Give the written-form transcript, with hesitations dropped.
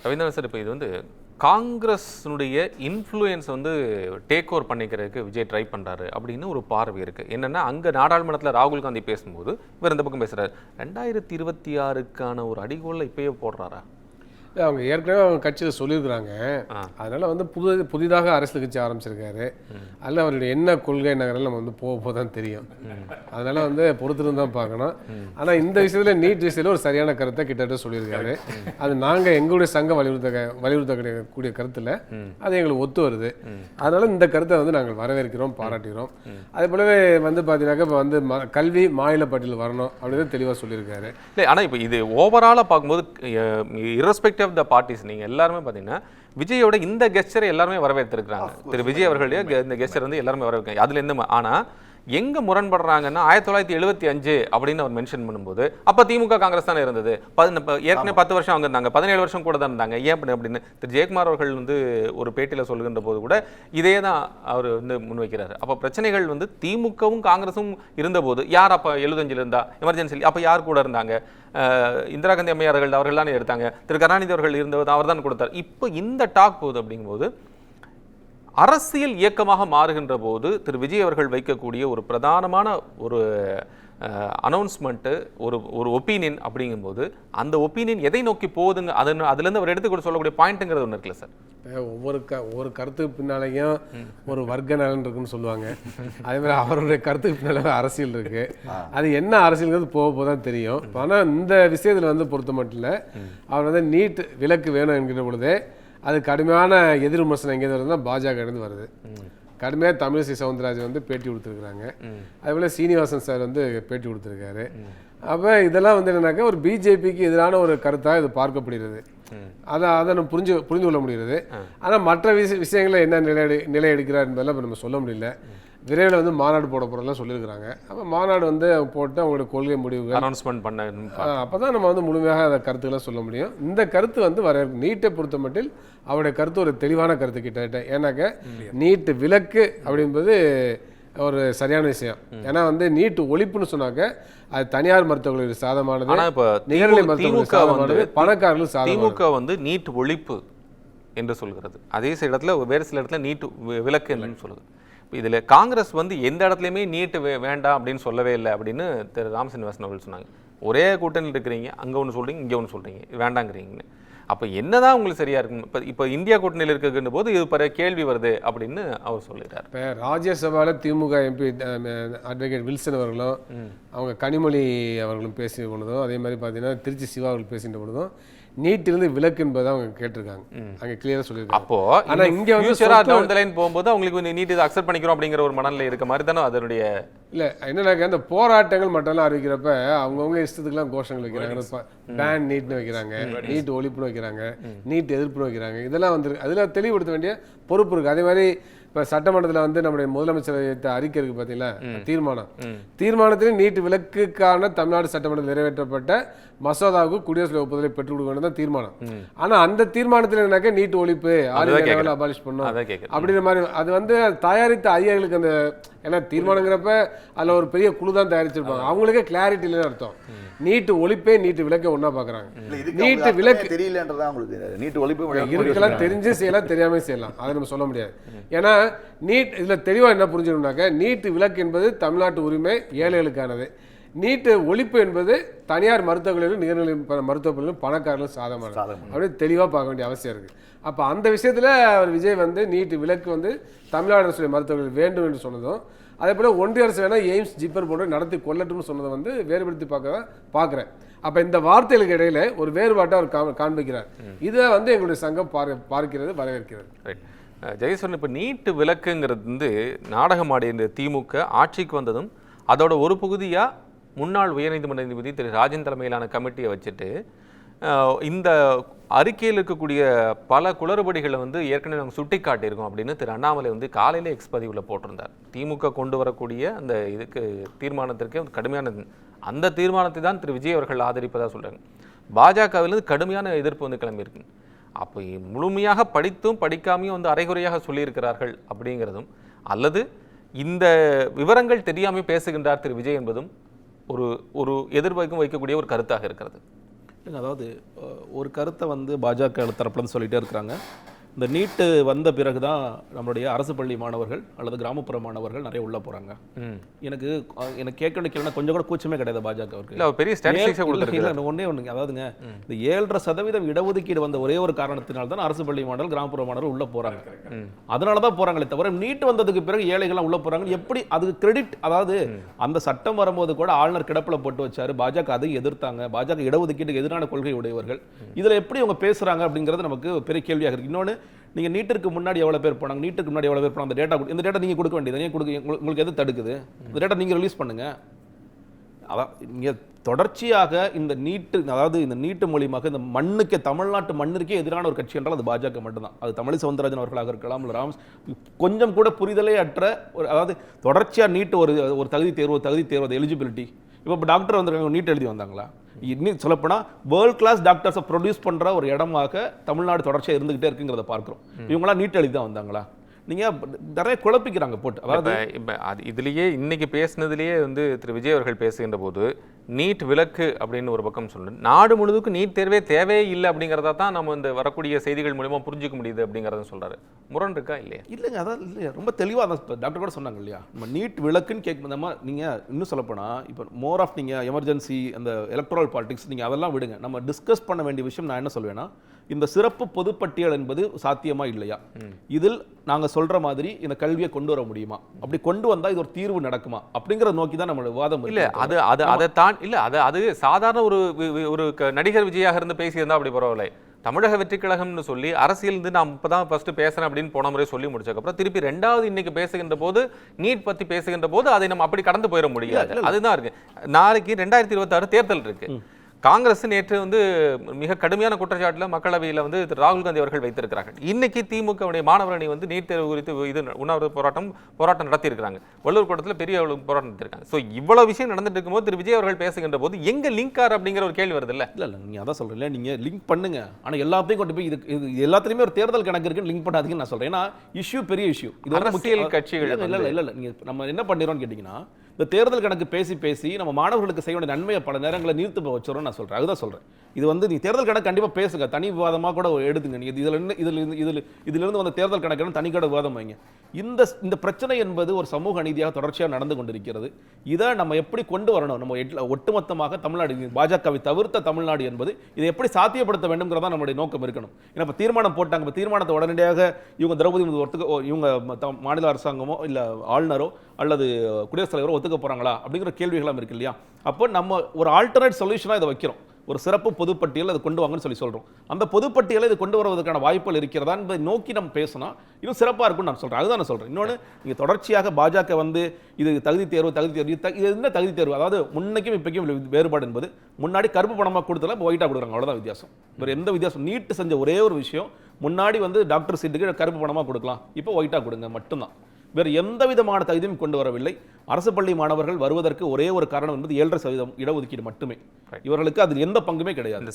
Ravindran sir, இப்போ இது வந்து காங்கிரஸினுடைய இன்ஃப்ளூயன்ஸ் வந்து டேக் ஓவர் பண்ணிக்கிறதுக்கு விஜய் ட்ரை பண்ணுறாரு அப்படின்னு ஒரு பார்வை இருக்குது. என்னென்னா, அங்கே நாடாளுமன்றத்தில் ராகுல் காந்தி பேசும்போது இவர் இந்த பக்கம் பேசுகிறார். 2026க்கான ஒரு அடிகோலில் இப்பயே போடுறாரா? அவங்க ஏற்கனவே அவங்க கட்சியில் சொல்லியிருக்கிறாங்க. அதனால் வந்து புதிதாக அரசியல் கட்சி ஆரம்பிச்சிருக்காரு. அதில் அவருடைய என்ன கொள்கை நகரில் நம்ம வந்து போக தான் தெரியும். அதனால் வந்து பொறுத்திருந்து தான் பார்க்கணும். ஆனால் இந்த விஷயத்தில் நீட் விஷயத்தில் ஒரு சரியான கருத்தை கிட்டத்தட்ட சொல்லியிருக்காரு. அது நாங்கள் எங்களுடைய சங்கம் வலியுறுத்தக்கூடிய கருத்தில் அது எங்களுக்கு ஒத்து வருது. அதனால் இந்த கருத்தை வந்து நாங்கள் வரவேற்கிறோம், பாராட்டுகிறோம். அதே போலவே வந்து பார்த்தீங்கன்னாக்கா இப்போ வந்து கல்வி மாநில பட்டியல் வரணும் அப்படின்னு தெளிவாக சொல்லியிருக்காரு. இல்லை, ஆனால் இப்போ இது ஓவராலாக பார்க்கும்போது irrespective of the parties, நீங்க எல்லாருமே பாத்தீங்கன்னா விஜயோட இந்த கெஸ்டரை எல்லாருமே வரவேற்றிருக்காங்க. திரு விஜய் அவர்களுடைய இந்த கெஸ்டர் வந்து எல்லாருமே வரவேற்காங்க. அதுல இருந்து ஆனா எங்க முரண்படுறாங்கன்னா 1975 அப்படின்னு அவர் மென்ஷன் பண்ணும்போது அப்ப திமுக காங்கிரஸ் தானே இருந்தது. ஏற்கனவே 10 வருஷம் அவங்க இருந்தாங்க, 17 வருஷம் கூட தான் இருந்தாங்க. ஏன் அப்படின்னு திரு ஜெயக்குமார் அவர்கள் வந்து ஒரு பேட்டியில சொல்லுகின்ற போது கூட இதே தான் அவர் வந்து முன்வைக்கிறாரு. அப்ப பிரச்சனைகள் வந்து திமுகவும் காங்கிரஸும் இருந்தபோது யார் அப்ப 75 இருந்தா எமர்ஜென்சி அப்ப யார் கூட இருந்தாங்க? இந்திரா காந்தி அம்மையார்கள் அவர்கள் தானே எடுத்தாங்க. திரு கருணாநிதி அவர்கள் இருந்தது அவர் தான் கொடுத்தார். இப்போ இந்த டாக் போகுது அப்படிங்கும்போது அரசியல் இயக்கமாக மாறுகின்ற போது திரு விஜய் அவர்கள் வைக்கக்கூடிய ஒரு பிரதானமான ஒரு அனௌன்ஸ்மெண்ட்டு, ஒரு ஒப்பீனியன் அப்படிங்கும்போது அந்த ஒப்பீனியன் எதை நோக்கி போகுதுங்க, அதுலேருந்து அவர் எடுத்துக்கூட சொல்லக்கூடிய பாயிண்ட்டுங்கிறது ஒன்று இருக்குல்ல சார்? ஒவ்வொரு கருத்துக்கு பின்னாலேயும் ஒரு வர்க்க நலன் இருக்குன்னு சொல்லுவாங்க. அதே மாதிரி அவருடைய கருத்துக்கு பின்னாலே அரசியல் இருக்கு. அது என்ன அரசியல்ங்கிறது போக தான் தெரியும். ஆனால் இந்த விஷயத்தில் வந்து பொறுத்த மட்டும் இல்லை, அவர் வந்து நீட் விலக்கு வேணும் என்கிற பொழுதே அது கடுமையான எதிர் விமர்சனம் எங்கேருந்து வருதுன்னா பாஜக இருந்து வருது. கடுமையாக தமிழிசை சவுந்தரராஜன் வந்து பேட்டி கொடுத்துருக்குறாங்க. அதேபோல் சீனிவாசன் சார் வந்து பேட்டி கொடுத்துருக்காரு. அப்போ இதெல்லாம் வந்து என்னன்னாக்கா ஒரு பிஜேபிக்கு எதிரான ஒரு கருத்தாக இது பார்க்கப்படுகிறது. அதை நம்ம புரிந்து கொள்ள முடிகிறது. ஆனால் மற்ற விஷயங்களில் என்ன நிலை எடுக்கிறார் என்பதெல்லாம் இப்போ நம்ம சொல்ல முடியல. விரைவில் வந்து மாநாடு போட போகிறதெல்லாம் சொல்லியிருக்கிறாங்க. அப்போ மாநாடு வந்து போட்டு அவங்களோட கொள்கை முடிவுகள் அனௌன்ஸ்மெண்ட் பண்ண அப்போ தான் நம்ம வந்து முழுமையாக அந்த கருத்துக்களை சொல்ல முடியும். இந்த கருத்து வந்து நீட்டை பொறுத்த மட்டில் அவருடைய கருத்து ஒரு தெளிவான கருத்து கிட்ட. ஏன்னாக்க நீட்டு விலக்கு அப்படின்பது ஒரு சரியான விஷயம். ஏன்னா வந்து நீட்டு ஒழிப்புன்னு சொன்னாக்க அது தனியார் மருத்துவர்களுக்கு சாதமானது, நிகர்நிலை மருத்துவர்களுக்கு சாதமானது, பணக்காரர்களுக்கு சாதமானது. திமுக வந்து நீட் ஒழிப்பு என்று சொல்கிறது, அதே சில இடத்துல வேறு சில இடத்துல நீட் விலக்கு என்று சொல்லுது. இதில் காங்கிரஸ் வந்து எந்த இடத்துலையுமே நீட்டு வேண்டாம் அப்படின்னு சொல்லவே இல்லை அப்படின்னு திரு ராமசீனிவாசன் அவர்கள் சொன்னாங்க. ஒரே கூட்டணியில் இருக்கிறீங்க, அங்கே ஒன்று சொல்கிறீங்க, இங்கே ஒன்று சொல்கிறீங்க, வேண்டாங்கிறீங்கன்னு. அப்போ என்னதான் உங்களுக்கு சரியா இருக்கும்? இப்போ இந்தியா கூட்டணியில் இருக்குன்ற போது இது பெரிய கேள்வி வருது அப்படின்னு அவர் சொல்லிடுறார். இப்போ ராஜ்யசபாவில் திமுக எம்பி அட்வொகேட் வில்சன் அவர்களும் அவங்க கனிமொழி அவர்களும் பேசிய பொழுதும், அதே மாதிரி பார்த்தீங்கன்னா திருச்சி சிவா அவர்கள் பேசின்ற பொழுதும் நீட்டிலிருந்து விலக்கு என்பதை அவங்க கேட்டிருக்காங்க. அங்கே கிளியராக சொல்லியிருக்காங்க. அப்போ ஆனால் இங்கே வந்து டவுன் த லைன் போகும்போது அவங்களுக்கு நீட் இதை அக்செப்ட் பண்ணிக்கிறோம் அப்படிங்கிற ஒரு மனநிலை இருக்க மாதிரி தானே அதனுடைய இல்லை. என்னன்னாக்க அந்த போராட்டங்கள் மட்டும்லாம் அறிவிக்கிறப்ப அவங்கவுங்க இஷ்டத்துக்குலாம் கோஷங்கள் வைக்கிறாங்க. பேன் நீட்னு வைக்கிறாங்க, நீட் ஒழிப்புன்னு வைக்கிறாங்க, நீட் எதிர்ப்புன்னு வைக்கிறாங்க. இதெல்லாம் வந்துருக்கு. அதில் தெளிவுபடுத்த வேண்டிய பொறுப்பு இருக்குது. அதே மாதிரி இப்போ சட்டமன்றத்தில் வந்து நம்முடைய முதலமைச்சர் அறிக்கை இருக்கு பார்த்தீங்களா, தீர்மானத்திலே நீட் விலக்குக்கான தமிழ்நாடு சட்டமன்றத்தில் நிறைவேற்றப்பட்ட மசோதாவுக்கு குடியரசு ஒப்புதலை பெற்றுக் கொடுக்க வேண்டியதான் தீர்மானம். ஆனால் அந்த தீர்மானத்தில் என்னன்னாக்க நீட் ஒழிப்பு அபாலிஷ் பண்ணும் அப்படிங்கிற மாதிரி அது வந்து தயாரித்த அதிகாரிகளுக்கு அந்த, ஏன்னா தீர்மானங்கிறப்ப அதில் ஒரு பெரிய குழு தான் தயாரிச்சிருப்பாங்க. அவங்களுக்கே கிளாரிட்டி இல்லைன்னு அர்த்தம். நீட்டு ஒழிப்பே நீட்டு விலக்கை ஒன்றா பார்க்குறாங்க. நீட்டு விலக்கு தெரியலன்றதா உங்களுக்கு நீட்டு ஒழிப்பு இருக்கலாம், தெரிஞ்சு செய்யலாம், தெரியாமல் செய்யலாம், அதை நம்ம சொல்ல முடியாது. ஏன்னா நீட் இதில் தெளிவாக என்ன புரிஞ்சுக்கணும்னாக்க நீட்டு விலக்கு என்பது தமிழ்நாட்டு உரிமை, ஏழைகளுக்கானது. நீட்டு ஒழிப்பு என்பது தனியார் மருத்துவர்களிலும் நிகர்நிலை மருத்துவர்களும் பணக்காரர்களும் சாதமானது. அப்படியே தெளிவாக பார்க்க வேண்டிய அவசியம் இருக்குது. அப்போ அந்த விஷயத்தில் அவர் விஜய் வந்து நீட்டு விலக்கு வந்து தமிழ்நாடு அரசு மருத்துவர்கள் வேண்டும் என்று சொன்னதும், அதே போல் ஒன்றிய அரசு வேணால் எய்ம்ஸ் ஜிப்பர் போன்ற நடத்தி கொள்ளட்டும்னு சொன்னதை வந்து வேறுபடுத்தி பார்க்குறேன். அப்போ இந்த வார்த்தைகளுக்கு இடையில ஒரு வேறுபாட்டை அவர் காண்பிக்கிறார். இதை வந்து எங்களுடைய சங்கம் பார்க்கிறது, வரவேற்கிறது. ஜெயசூரன், இப்போ நீட்டு விலக்குங்கிறது வந்து நாடகமாடிய திமுக ஆட்சிக்கு வந்ததும் அதோட ஒரு பகுதியாக முன்னாள் உயர்நீதிமன்ற நீதிபதி திரு ராஜன் தலைமையிலான கமிட்டியை வச்சுட்டு இந்த அறிக்கையில் இருக்கக்கூடிய பல குளறுபடிகளை வந்து ஏற்கனவே நாங்கள் சுட்டி காட்டியிருக்கோம் அப்படின்னு திரு அண்ணாமலை வந்து காலையில் எக்ஸ் பதிவில் போட்டிருந்தார். திமுக கொண்டு வரக்கூடிய அந்த இதுக்கு தீர்மானத்திற்கு கடுமையான அந்த தீர்மானத்தை தான் திரு விஜய் அவர்கள் ஆதரிப்பதாக சொல்கிறாங்க. பாஜகவிலிருந்து கடுமையான எதிர்ப்பு வந்து கிளம்பியிருக்கு. அப்போ முழுமையாக படித்தும் படிக்காமையும் வந்து அரைகுறையாக சொல்லியிருக்கிறார்கள் அப்படிங்கிறதும், அல்லது இந்த விவரங்கள் தெரியாமல் பேசுகின்றார் திரு விஜய் என்பதும் ஒரு எதிர்பார்க்கும் வைக்கக்கூடிய ஒரு கருத்தாக இருக்கிறது. அதாவது ஒரு கருத்தை வந்து பாஜக தரப்புலன்னு சொல்லிட்டே இருக்கிறாங்க. இந்த நீட்டு வந்த பிறகு தான் நம்மளுடைய அரசு பள்ளி மாணவர்கள் அல்லது கிராமப்புற மாணவர்கள் நிறைய உள்ள போறாங்க. எனக்கு கேட்க வேண்டிய கொஞ்சம் கூட கூச்சமே கிடையாது பாஜகவுக்கு. இல்ல பெரிய ஸ்டாட்டிஸ்டிக்ஸ் கொடுத்திருக்காங்க. ஒண்ணே அதாவதுங்க, இந்த 7.5% இடஒதுக்கீடு வந்த ஒரே ஒரு காரணத்தினால தான் அரசு பள்ளி மாணவர்கள் கிராமப்புற மாணவர்கள் உள்ள போறாங்க. அதனால தான் போறாங்களே தவிர நீட் வந்ததுக்கு பிறகு ஏழைகள்லாம் உள்ள போறாங்க எப்படி அதுக்கு கிரெடிட்? அதாவது அந்த சட்டம் வரும்போது கூட ஆளுநர் கிடப்பில் போட்டு வச்சாரு, பாஜக அதை எதிர்த்தாங்க. பாஜக இடஒதுக்கீட்டுக்கு எதிரான கொள்கை உடையவர்கள். இதுல எப்படி அவங்க பேசுறாங்க அப்படிங்கிறது நமக்கு பெரிய கேள்வியாக இருக்கு. இன்னொன்று, நீங்க நீட்டுக்கு முன்னாடி எவ்வளவு பேர் போனாங்க, நீட்டுக்கு முன்னாடி எவ்வளவு பேர் போனாங்க, அந்த டேட்டா இந்த டேட்டா நீங்க கொடுக்க வேண்டியது, ஏன் கொடுக்க, உங்களுக்கு எது தடுக்குது? இந்த டேட்டா நீங்க ரிலீஸ் பண்ணுங்க. அதான் நீங்க தொடர்ச்சியாக இந்த நீட்டு, அதாவது இந்த நீட்டு மூலியமாக இந்த மண்ணுக்கு, தமிழ்நாட்டு மண்ணிற்கே எதிரான ஒரு கட்சி என்றால் அது பாஜக மட்டும்தான். அது தமிழை சவுந்தரராஜன் அவர்களாக இருக்கலாம், இல்லை கொஞ்சம் கூட புரிதலே அற்ற ஒரு, அதாவது தொடர்ச்சியா நீட்டு ஒரு தகுதி தேர்வு எலிஜிபிலிட்டி. இப்போ டாக்டர் வந்து நீட் எழுதி வந்தாங்களா? இன்னும் சொல்லப்போனால் வேர்ல்ட் கிளாஸ் டாக்டர்ஸை ப்ரொடியூஸ் பண்ணுற ஒரு இடமாக தமிழ்நாடு தொடர்ச்சியாக இருந்துகிட்டே இருக்குங்கிறத பார்க்குறோம். இவங்களாம் நீட் எழுதி தான் வந்தாங்களா? நீங்கள் நிறைய குழப்பிக்கிறாங்க போட்டு. அதாவது இப்போ அது இதுலேயே இன்னைக்கு பேசினதுலேயே வந்து திரு விஜய் அவர்கள் பேசுகின்ற போது நீட் விலக்கு அப்படின்னு ஒரு பக்கம் சொல்லணும், நாடு முழுவதுக்கும் நீட் தேர்வே தேவையே இல்லை அப்படிங்கிறதா தான் நம்ம இந்த வரக்கூடிய செய்திகள் மூலமா புரிஞ்சிக்க முடியுது அப்படிங்கிறத சொல்றாரு. முரண் இருக்கா இல்லையா? இல்லைங்க, அதான் இல்லையா, ரொம்ப தெளிவாக தான் டாக்டர் கூட சொன்னாங்க இல்லையா, நம்ம நீட் விலக்குன்னு கேட்கும். நம்ம நீங்கள் இன்னும் சொல்லப்போனால் இப்போ மோர் ஆஃப் நீங்கள் எமர்ஜென்சி அந்த எலக்ட்ரல் பாலிடிக்ஸ் நீங்கள் அதெல்லாம் விடுங்க. நம்ம டிஸ்கஸ் பண்ண வேண்டிய விஷயம் நான் என்ன சொல்வேன்னா, இந்த சிறப்பு பொதுப்பட்டியல் என்பது சாத்தியமா இல்லையா? இதில் நாங்க சொல்ற மாதிரி இந்த கல்வியை கொண்டு வர முடியுமா? அப்படி கொண்டு வந்தா இது ஒரு தீர்வு நடக்குமா அப்படிங்கறத நோக்கி தான் நம்மளோட வாதம். இல்ல அதை தான் இல்ல அது சாதாரண ஒரு நடிகர் விஜயாக இருந்து பேசியிருந்தா அப்படி பரவாயில்லை. தமிழக வெற்றி கழகம்னு சொல்லி அரசியல் இருந்து நான் இப்பதான் ஃபர்ஸ்ட் பேசுறேன் அப்படின்னு போன முறை சொல்லி முடிச்சதுக்கப்புறம் திருப்பி ரெண்டாவது இன்னைக்கு பேசுகின்ற போது நீட் பத்தி பேசுகின்ற போது அதை நம்ம அப்படி கடந்து போயிட முடியாது. அதுதான் இருக்கு. நாளைக்கு 2026 தேர்தல் இருக்கு. காங்கிரஸ் நேற்று வந்து மிக கடுமையான குற்றச்சாட்டில் மக்களவையில் வந்து ராகுல் காந்தி அவர்கள் வைத்திருக்கிறார்கள். இன்னைக்கு திமுகவுடைய மாணவர் அணி வந்து நீட் தேர்வு குறித்து இது உண்ணாவிரத போராட்டம் நடத்தியிருக்கிறாங்க. வள்ளூர் கோட்டத்தில் பெரிய போராட்டம் நடத்திருக்காங்க. ஸோ இவ்வளவு விஷயம் நடந்துட்டு இருக்கும்போது திரு விஜய் அவர்கள் பேசுகின்ற போது எங்க லிங்க் ஆர் அப்படிங்கிற ஒரு கேள்வி வருது. இல்லை நீங்க அதான் சொல்றீங்க, நீங்க லிங்க் பண்ணுங்க, ஆனா எல்லாத்தையும் கொண்டு போய் இது எல்லாத்துலயுமே ஒரு தேர்தல் கணக்கு இருக்குன்னு லிங்க் பண்ணாதீங்கன்னு நான் சொல்றேன். ஏன்னா இஷ்யூ பெரிய இஷ்யூ. இது அரசியல் கட்சிகள் இல்ல நீங்க நம்ம என்ன பண்ணிரோம்னு கேட்டீங்கன்னா, இந்த தேர்தல் கணக்கு பேசி நம்ம மாணவர்களுக்கு செய்ய வேண்டிய நன்மையை பல நேரங்களை நீர்த்து வச்சிரோம் நான் சொல்றேன். அதுதான் சொல்றேன். இது வந்து நீ தேர்தல் கணக்கு கண்டிப்பா பேசுங்க, தனி விவாதமாக கூட எடுத்துங்க. நீங்க இதுல இருந்து வந்த தேர்தல் கணக்கு தனி கூட விவாதம் வைங்க. இந்த பிரச்சனை என்பது ஒரு சமூக அநீதியாக தொடர்ச்சியாக நடந்து கொண்டிருக்கிறது. இதை நம்ம எப்படி கொண்டு வரணும்? நம்ம ஒட்டுமொத்தமாக தமிழ்நாடு, பாஜகவை தவிர்த்த தமிழ்நாடு என்பது இதை எப்படி சாத்தியப்படுத்த வேண்டும்ங்கிறதா நம்மளுடைய நோக்கம் இருக்கணும். ஏன்னா இப்போ தீர்மானம் போட்டாங்க, இப்போ தீர்மானத்தை உடனடியாக இவங்க திரௌபதி இவங்க மாநில அரசாங்கமோ இல்லை ஆளுநரோ அல்லது குடியரசுத் தலைவரோ ஒத்துக்க போறாங்களா அப்படிங்கிற கேள்விகளும் இருக்கு இல்லையா? அப்போ நம்ம ஒரு ஆல்டர்னேட் சொல்யூஷனாக இதை வைக்கிறோம். ஒரு சிறப்பு பொதுப்பட்டியல் அதை கொண்டு வாங்கன்னு சொல்றோம். அந்த பொதுப்பட்டியலை இது கொண்டு வருவதற்கான வாய்ப்புகள் இருக்கிறதா என்பதை நோக்கி நம்ம பேசினா இன்னும் சிறப்பாக இருக்கும்னு நான் சொல்றேன். அதுதான் நான் சொல்றேன். இன்னொன்று, நீங்க தொடர்ச்சியாக பாஜக வந்து இது தகுதி தேர்வு இது என்ன தகுதி தேர்வு? அதாவது முன்னைக்கும் இப்போக்கும் வேறுபாடு என்பது, முன்னாடி கருப்பு பணமாக கொடுத்தல இப்போ ஒயிட்டாக கொடுக்குறாங்க, அவ்வளோதான் வித்தியாசம். வேறு எந்த வித்தியாசம்? நீட்டு செஞ்ச ஒரே ஒரு விஷயம், முன்னாடி வந்து டாக்டர் சீட்டுக்கு கருப்பு பணமாக கொடுக்கலாம், இப்போ ஒயிட்டாக கொடுங்க மட்டும்தான். வேறு எந்த விதமான தகுதியும் கொண்டு வரவில்லை. அரசு பள்ளி மாணவர்கள் வருவதற்கு ஒரே ஒரு காரணம் என்பது 7.5% இடஒதுக்கீடு மட்டுமே. இவர்களுக்கு அதில் எந்த பங்குமே கிடையாது.